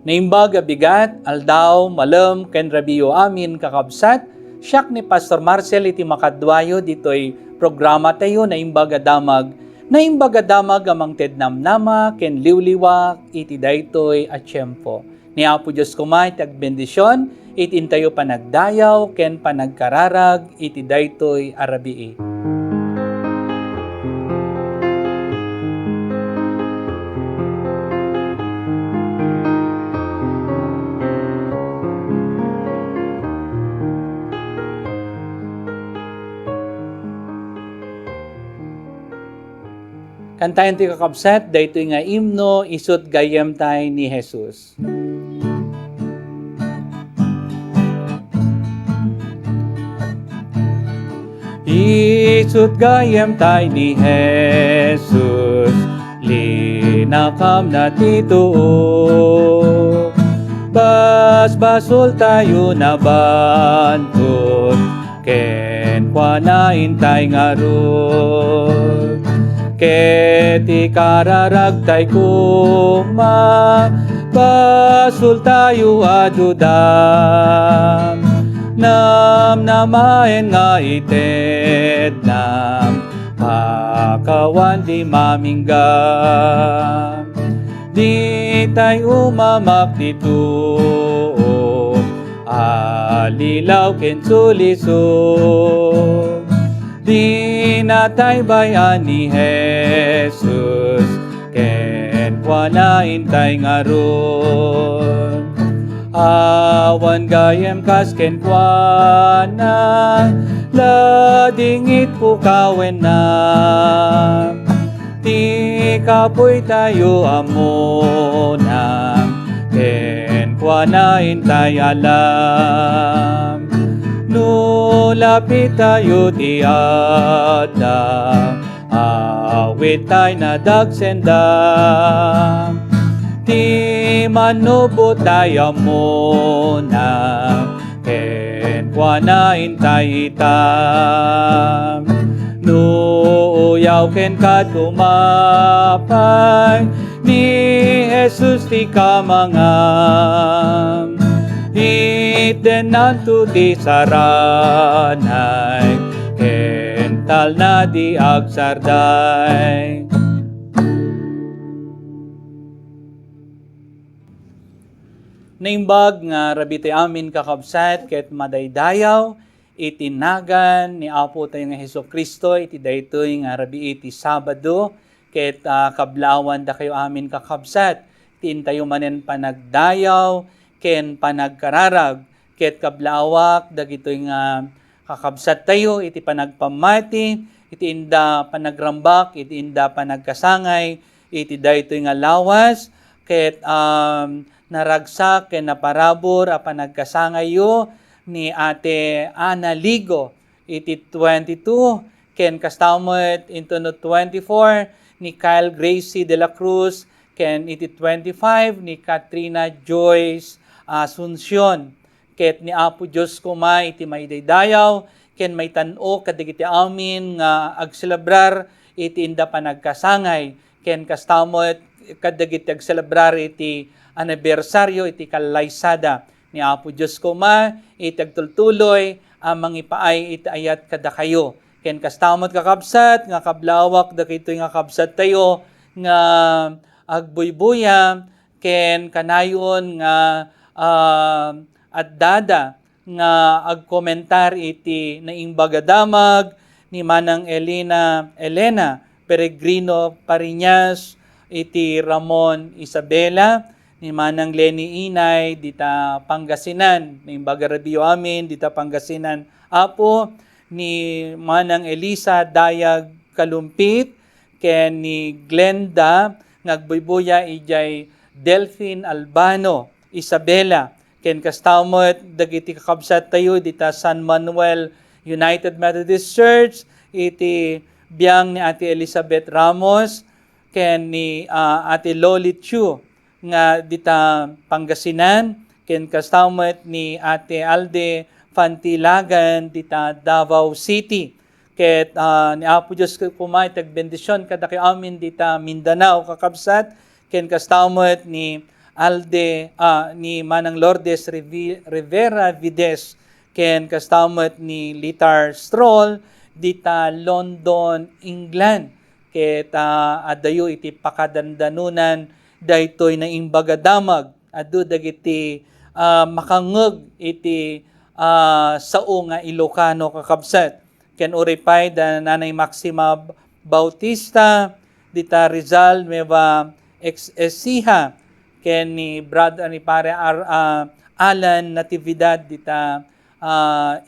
Naimbag abigat, aldaw, malam, ken rabiyo amin kakabsat, siyak ni Pastor Marcel iti makadwayo dito'y programa tayo naimbag adamag, naimbag adamag amang tednamnama, ken liwliwak, iti daytoy at tiyempo. Ni Apo Diyos kumay, tagbendisyon, itintayo panagdayaw, ken panagkararag, iti daytoy arabii. Kantayan ti kakabsat, daytoy nga imno, isut gayem tay ni Jesus. Isut gayem tay ni Jesus, linakam na tituo. Basbasol tayo na bantod, ken kwanain tay ngarod. Keti kararag tay kuma, basul tayo adudam. Nam namaen nga ited nam, pakawan di maminggam. Di tay umamak dito, alilaw ken sulisod. Di natay bayan ni Jesus, ken kwanain tay ngaron. Awan gayem kas ken kwana, ladingit pukawen na. Ti kapoy tayo amonam, ken kwanain tay alam. No lapit tayo ti Adam, awit tayo na dagsendam. Ti manubo tayo muna, ken kwanain tayo itam. No uyaw ken katumapay, ni Jesus ti kamangam. Iten nanto di saranay, kental na di agsarday. Naimbag nga rabiti amin kakabsat, ket madaydayaw, itinagan ni Apo tayo nga Hesus Kristo, iti daytoy nga rabi iti Sabado, ket kablawan da kayo amin kakabsat, tintayo manen panagdayaw, ken panagkararag, ket kablawak, dagitoy nga kakabsat tayo, iti panagpamati, iti inda panagrambak, iti inda panagkasangay, iti daytoy nga lawas, ket naragsak, ken naparabor, a panagkasangayo, ni Ate Ana Ligo, iti 22, ken kastamot into no 24, ni Kyle Gracie de la Cruz, ken iti 25, ni Katrina Joyce Asuncion, ket ni Apo Diyos kuma iti maydaydayaw, ken may tan-o kadagiti amin nga agselebrar iti inda panagkasangay, ken kastamot kadagiti agselebrar iti anibersaryo iti kalaysada ni Apo Diyos kuma iti agtultuloy amang ipaay iti ayat kada kayo, ken kastamot kakabsat nga kablawak dagitoy nga kabsat tayo nga agbuybuya, ken kanayon nga at dada nga agkomentar iti naimbagadamag ni Manang Elena Peregrino Pariñas, iti Ramon Isabela, ni Manang Lenny Inay dita Pangasinan, naimbaga radio amin dita Pangasinan Apo, ni Manang Elisa Dayag Kalumpit, ken ni Glenda ngagbuybuya ijay Delphine Albano Isabela, ken kastamot dagiti kakabsat tayo dita San Manuel United Methodist Church, iti biyang ni Ate Elizabeth Ramos, ken ni Ate Loli Chu nga dita Pangasinan, ken kastamot ni Ate Alde Fantilagan dita Davao City, ket ni Apo Diyos kumay tagbendisyon kada kay amin dita Mindanao kakabsat, ken kastamot ni ni Manang Lourdes Rivera Vides, ken kastamot ni Litar Stroll, dita London, England. Ket adayo iti pakadandanunan, daytoy na imbaga damag, adu dagiti makangeg iti sao nga Ilocano kakabsat. Ken uripay da Nanay Maxima Bautista, dita Rizal Nueva Ecija, ken ni brother ni pare Alan Natividad, dita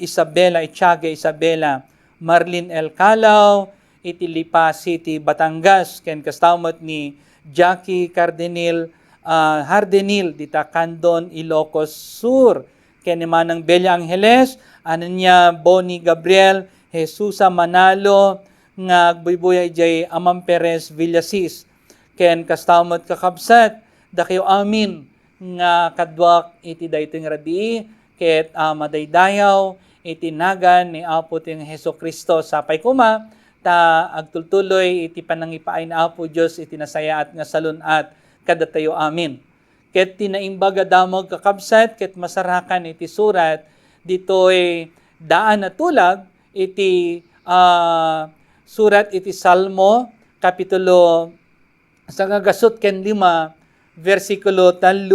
Isabela Itiaga Isabela, Marlin L. Calao, iti Lipa City, Batangas, ken kastamot ni Jackie Hardenil, dita Candon, Ilocos Sur, ken ni Manang Bella Angeles, niya Bonnie Gabriel, Jesusa Manalo, nga buybuyay jay Amam Perez Villasis, ken kastamot kakabsat, dakiyo amin, nga kadwak iti daytoy nga rabii, ket madaydayaw, iti nagan ni Apo ting Hesus Kristo, sapay kuma, ta agtultuloy iti panangipaay na Apo Diyos, iti nasayaat nga salunat, kadatayo amin. Ket tinaimbaga damog kakabsat, ket masarakan iti surat, ditoy daan na tulag, iti surat iti Salmo, kapitulo sangagasot ken 5, versikulo 3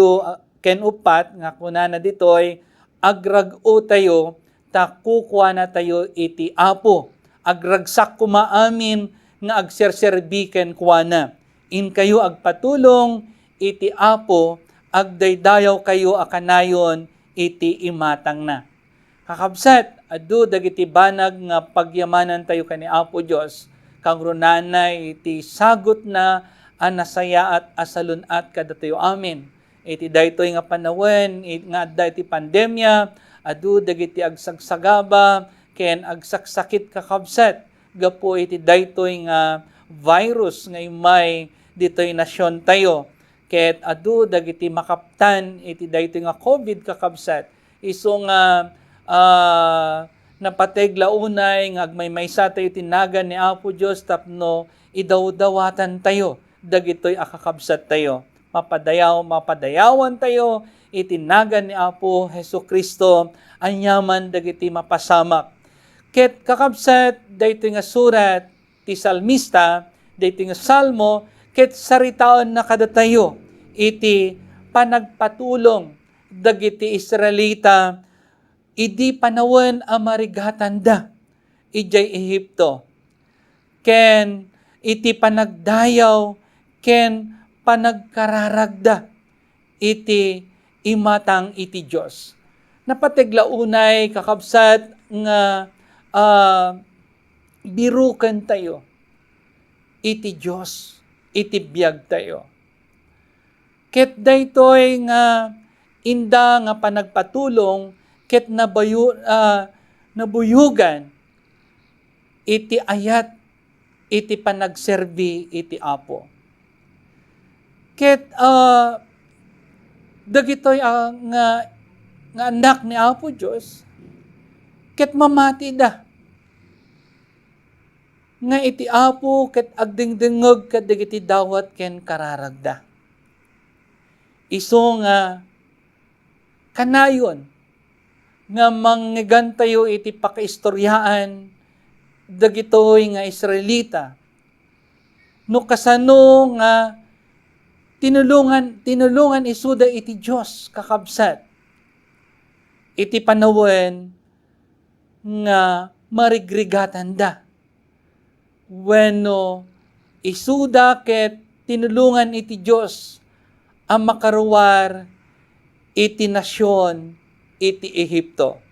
ken 4, nga kunana ditoy, agrag-o tayo, takukwa na tayo iti Apo, agragsak kumaamin, nga agserserbi ken kuana, in kayo agpatulong, iti Apo, agdaydayaw kayo akanayon, iti imatang na. Kakabsat, adu dagiti banag nga pagyamanan tayo kani Apo Dios, kang runanay iti sagot na anasaya at asalunat kadatayo amin. Iti daytoy nga panawen, nga adda iti pandemya, adu dagiti agsagsagaba, ken agsaksakit kakabsat, gapo iti daytoy nga virus nga imay ditoy nasyon tayo. Ket adu dagiti makaptan iti daytoy nga COVID kakabsat, iso nga napategla unay nga agmaymaysa tayo tinagan ni Apo Dios tapno idawdawatan tayo, dagitoy akakabsat tayo. Mapadayawan tayo, itinagan ni Apo Hesus Kristo, anyaman dagiti mapasamak. Ket kakabsat, daytoy nga surat, ti salmista, daytoy nga salmo, ket saritaon na kadatayo, iti panagpatulong, dagiti Israelita, idi panawen amarigatan da, ijay Ehipto, ken iti panagdayaw, ken panagkararagda, iti imatang iti Diyos. Napategla unay kakabsat nga biruken tayo, iti Diyos, iti biyag tayo. Ket daytoy nga inda nga panagpatulong, ket nabuyugan, iti ayat, iti panagserbi, iti Apo. Ket dagitoy nga anak ni Apo Dios, ket mamati da, nga iti Apo ket agdingdingeg ket dagiti dawat ken kararagda. Isu nga kanayon nga manggigan tayo iti pakaistoryaan dagitoy nga Israelita, no kasano nga tinulungan isuda iti Dios kakabsat, iti panawen nga marigrigatan da, wenno isuda ket tinulungan iti Dios ang makaruwar iti nasyon, iti Ehipto.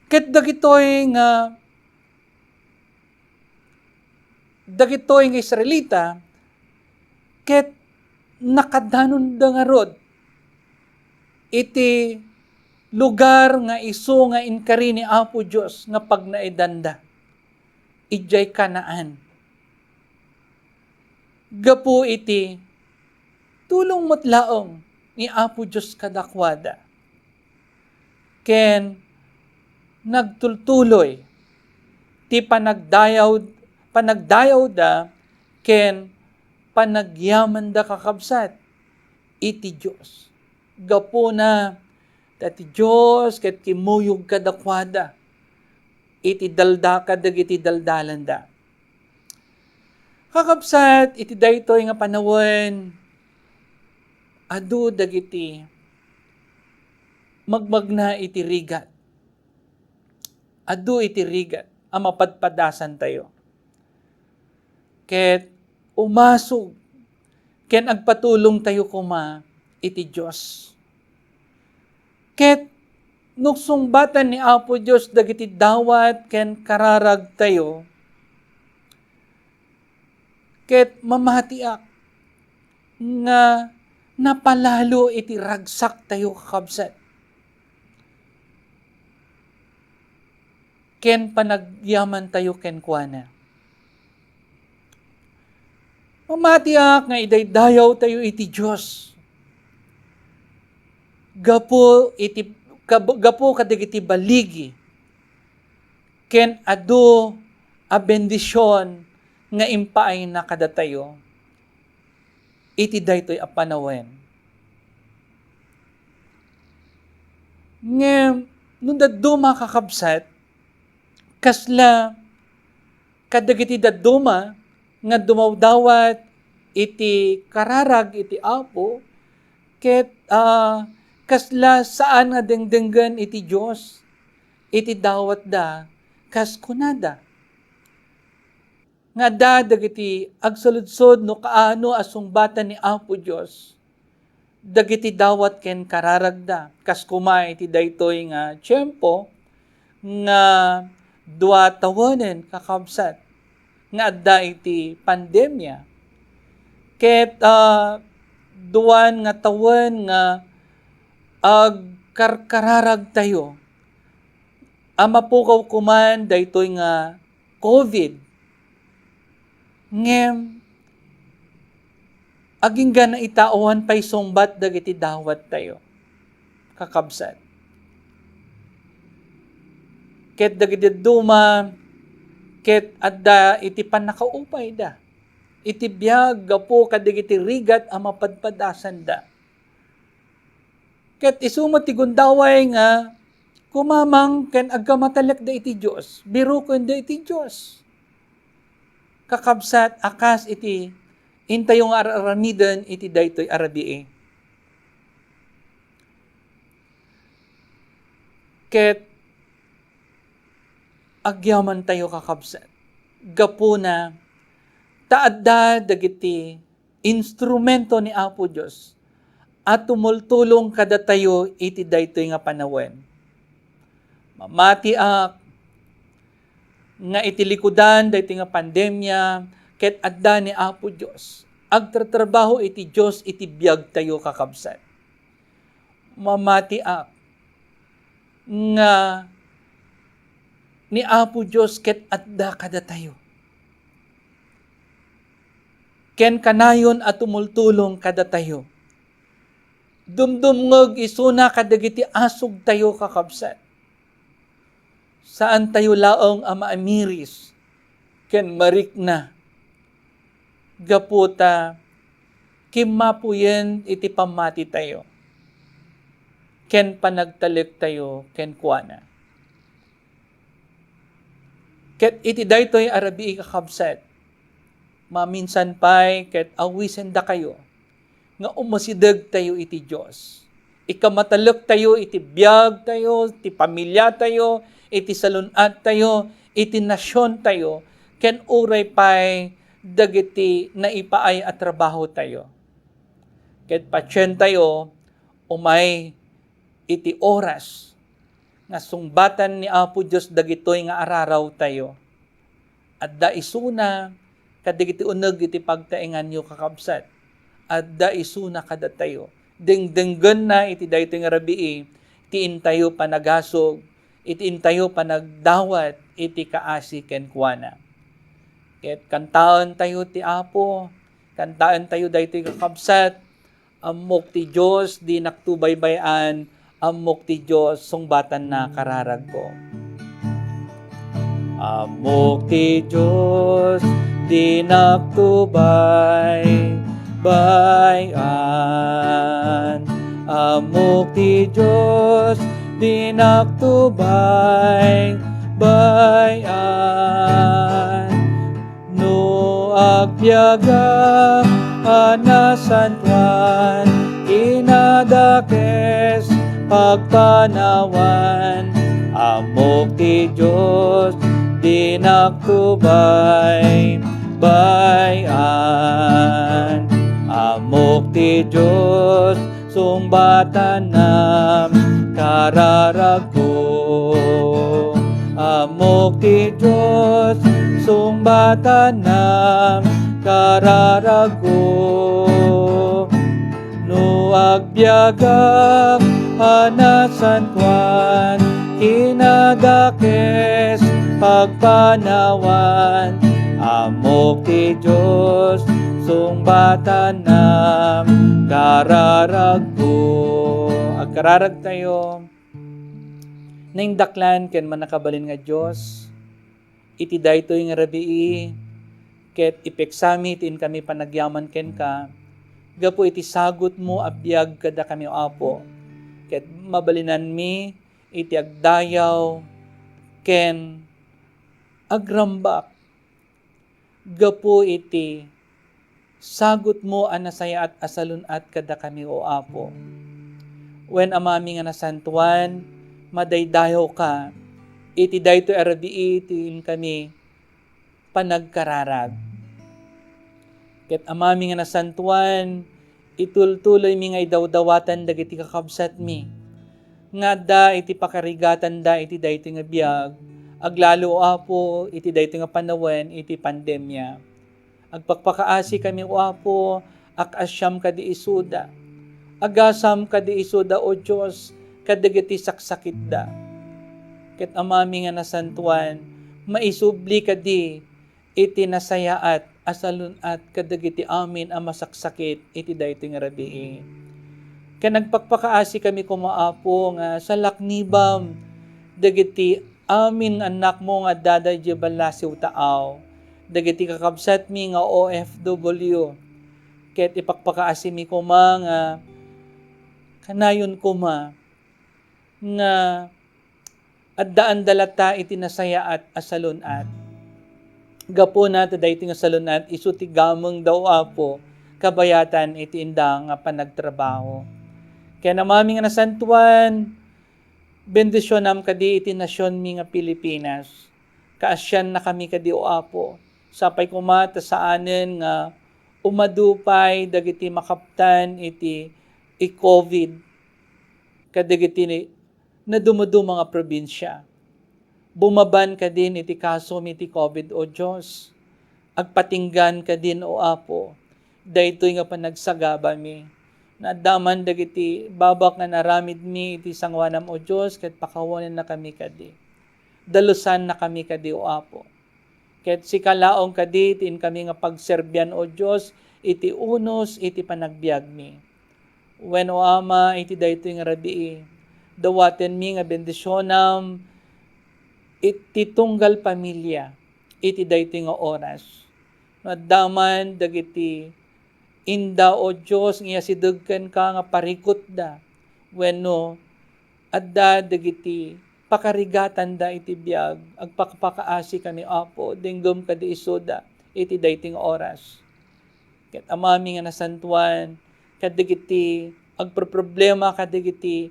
Ket dagitoy nga Israelita, ket nakadanon da nga rod, iti lugar nga isu nga inkari ni Apo Dios nga pagnaidanda, ijay Kanaan. Gapu iti tulong mutlaong ni Apo Dios kadakwada, ken nagtultuloy ti panagdayaw da, ken panagyaman da kakabsat, iti Diyos. Gapo na, dati Diyos, ket kimuyog kadakwada, iti dalda kadag iti daldalanda. Kakabsat, iti daytoy nga panawon, adu dagiti magmagna iti rigat. Adu iti rigat, ang mapadpadasan tayo. Ket umasog, ken agpatulong tayo kuma iti Diyos. Ket nuksong batan ni Apo Diyos dagiti dawat ken kararag tayo, ket mamatiak nga napalalo iti ragsak tayo kakabsat. Ken panagyaman tayo ken kuana. Mamatiak nga idaydayaw tayo iti Diyos. Gapo kadagiti baligi. Ken adu a bendisyon nga impaay na kada tayo. Iti daytoy a panawen. Ngem nung daduma kakabsat, kasla kadagiti daduma nga dumawdawat iti kararag iti Apo, ket kasla saan nga dengdenggan iti Diyos, iti dawat da, kas kunada. Nga dagiti agsaludsod no kaano asungbatan ni Apo Diyos, dagiti dawat ken kararag da, kas kumay iti daytoy nga tiyempo, nga dua tawanen kakabsat, nga adda iti pandemya. Ket duwan nga tawen nga agkarkararag tayo. Mapukaw kuman daytoy nga COVID. Ngem aginggan na itauhan pay sumbat dagiti dawat tayo. Kakabsat. Ket dagiti duma, ket adda iti panakaupay da. Iti biyag gapo kadagiti rigat a mapadpadasan da. Ket isumot ti gundaway nga kumamang ken agkamatalek da iti Dios, biru ken da iti Dios. Kakabsat akas iti intayo nga aramiden iti daytoy arabii. Ket agyaman tayo kakabsat. Gapo na taadda dagiti instrumento ni Apo Dios at tumultulong kada tayo iti daytoy nga panawen. Mamatiak nga iti likudan daytoy nga pandemya ket adda ni Apo Dios. Agtratrabaho iti Dios iti biag tayo kakabsat. Mamatiak nga ni Apo Dios ket adda kada tayo. Ken kanayon at tumultulong kada tayo. Dumdumngeg isuna kadagiti asog tayo kakabsat. Saan tayo laong amaamiris ken marikna. Gaputa kimapuyen iti pamati tayo. Ken panagtalik tayo ken kuana. Ket iti daytoy arabii kakabsat, maminsan pay ket awisen da kayo, nga umasideg tayo iti Diyos. Ikamatalek tayo iti biyag tayo, iti pamilya tayo, iti salunat tayo, iti nasyon tayo, ken uray pay dagiti naipaay at trabaho tayo. Ket patsyen tayo, umay iti oras, nga sungbatan ni Apo Diyos dagitoy nga araraw tayo. At da isuna, kadagiti uneg iti pagtaengan nyo kakabsat. At da isuna kada tayo. Dengdenggan na iti daytoy nga rabii, iti intayo panagasog, iti intayo panagdawat, iti kaasi ken kuana. Ket kantaon tayo ti Apo, kantaan tayo daytoy kakabsat, amok ti Diyos, di naktubaybayan, amok ti Diyos, sungbatan na kararag ko. Amok ti Diyos, di naktubay, bayan. Amok ti Diyos, dinaktubay, bayan. No agbiaga, anasantuan, inadakes, pagpanawan. Amok ti Diyos, dinaktubay, bayan. Amok ti Diyos, sumbatan nam kararagko. Amok ti Diyos, sumbatan nam kararagko. No agbiagak anasantuan, kinadakes pagpanawan. Amok ti Diyos, sumbatan nam kararagko. Agkararag tayo, naindaklan ken manakabalin nga Diyos, iti daytoy nga rabii, ket ipeksami tin kami panagyaman ken ka, gapo iti sagot mo abiyag kada kami o Apo, ket mabalinan mi iti agdayaw ken agrambak, gapo iti sagot mo anasaya at asalun at kada kami o Apo. When amami nga nasantuan, madaydayaw ka, iti dayto arabii tin kami panagkararag. Ket amami nga nasantuan, itultuloy mi nga idawdawatan dagiti kakabsat mi. Nga da iti pakarigatan da iti dayto nga biag, aglalo o Apo iti dayto nga panawen iti pandemya. Agpakpakaasi kami o Apo, akasyam kadi isuda. Agasam kadi isuda o Diyos, kadagiti saksakit da. Ket amami nga nasantuan, maisubli kadi iti nasayaat asalun at kadagiti amin ang masaksakit iti dayto nga rabii. Ken nagpakpakaasi kami kumaapo nga sa laknibam dagiti amin anak mo nga daday di balasiw taaw, dagiti kakabsat mi nga OFW, ket ipakpakaasi mi kuma nga kanayon kuma nga addaan dalata iti nasaya at asalun at gapo na taday nga salun at isu ti gameng daw Apo kabayatan iti indang nga panagtrabaho. Kaya namami nga nasantuan, bendisyon nam kadi iti nasyon mi nga Pilipinas. Kaasyan na kami kadi o Apo. Sapay kumata sa anen nga umadupay dagiti makaptan iti COVID. Kadagiti na dumudu mga probinsya. Bumaban ka din iti kaso iti COVID o Diyos. Agpatinggan ka din o Apo. Daytoy nga panagsagaba mi. Nadaman dagiti babak nga naramid mi iti sangwanam o Diyos, ket pakawanan na kami kadi. Dalusan na kami kadi o Apo. Ket si kalaong kadi tin kami nga pagserbyan o Diyos, iti unos iti panagbiag mi. When o Ama iti daytoy nga rabii, dawaten mi nga bendisyonam iti tunggal pamilya iti daytoy nga oras. Nadaman dagiti inda o Diyos nga sidugken ka nga parikot da wenno adda dagiti pakarigatan da iti biag agpakpakaasi kami Apo dinggom kadi isoda iti daytoy nga oras. Ket amami nga nasantuan kadagiti agproblema kadagiti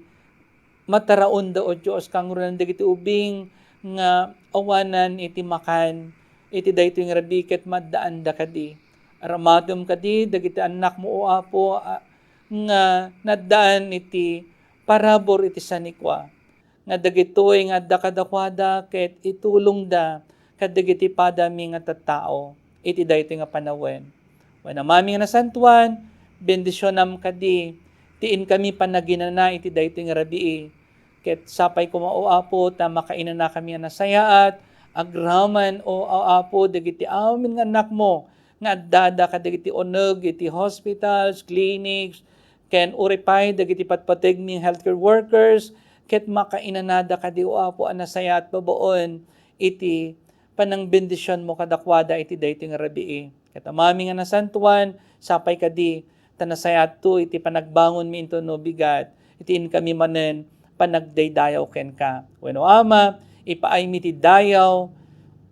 mataraon da o Diyos kanguran dagiti ubing nga awanan iti makan iti daytoy nga rabii ket maddaan da kadi. Aramatom kadi dagiti anak mo o Apo nga naddaan iti parabor iti sanikwa. Nga dagitoy nga adda kadakwada ket itulong da kadagiti padami nga tattao iti daytoy nga panawen. Wenno mami nga nasantuan, bendisyonam kadi tiin kami panaginana iti daytoy nga rabii. Ket sapay kuma o Apo ta makainan na kami nga nasayaat agraman o Apo dagiti amin nga anak mo nga addada kadagiti uneg iti hospitals, clinics, ken uripay dagiti patpateg mi healthcare workers, ket makainanada kadi o Apo anasaya at babaon iti panang bendisyon mo kadakwada iti daytoy nga rabii. Katamami nga nasantuan, sapay kadi, tanasayat to, iti panagbangon mi into no bigat, itiin kami manen, panagdaydayaw ken ka. Wenno Ama, ipaay mi ti dayaw,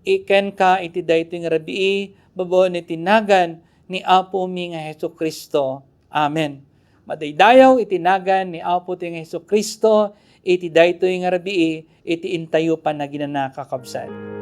iken ka iti daytoy nga rabii, babaon iti nagan, ni Apo mi nga Hesu Kristo. Amen. Madaydayaw itinagan ni Apo ti nga Hesu Kristo, iti daytoy nga rabii, iti intayo pa na ginanakakabsat.